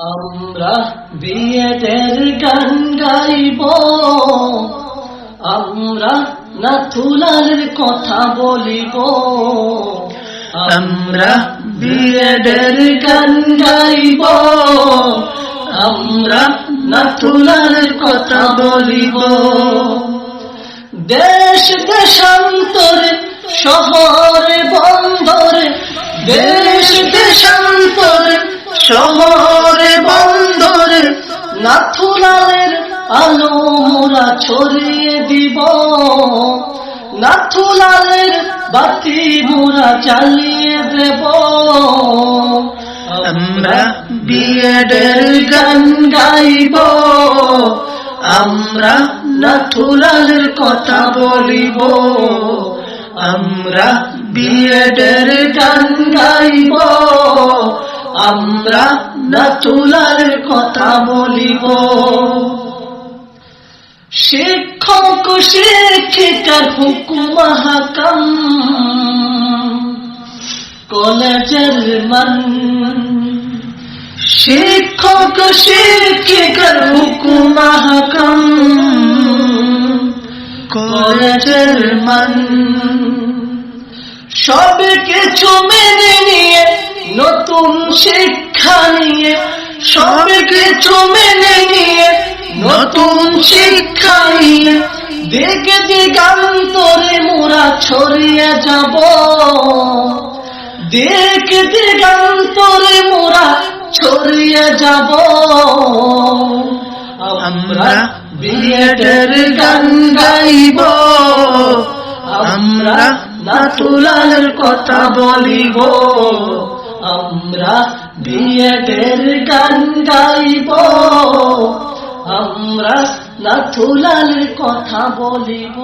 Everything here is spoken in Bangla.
আমরা বিয়েদের গান গাইব, আমরা নাথুলার কথা বলিব। আমরা বিয়েদের গান গাইব, আমরা নাথুলার কথা বলিব। দেশ দেশান্তরে শহরে বন্দরে, দেশ দেশান্তরে শহরে বন্দরে নাথুলালের আলো মোরা ছড়িয়ে দিব। নাথুলালের বাতি মোরা জ্বালিয়ে দেব। আমরা বিয়েদের গান গাইব, আমরা নাথুলালের কথা বলিব। আমরা বিয়েদের গান গাইব, আমরা নাথুলার কথা বলিব। শিক্ষক শিক্ষিকার হুকুম হাকাম, কলেজের মান। শিক্ষক শিক্ষিকার হুকুম হাকাম, কলেজের মান। সব কিছু মেনে নিয়ে নতুন শিক্ষা নিয়ে, সব কিছু মেনে নিয়ে নতুন শিক্ষা নিয়ে দিক দিগান্তরে মোরা ছড়িয়ে যাব। দিক দিগান্তরে মোরা ছড়িয়ে যাব। আমরা বিয়েদের গান গাইব, আমরা নাথুলার কথা বলিব। আমরা বিয়েদের গান গাইব, আমরা নাথুলার কথা বলিব।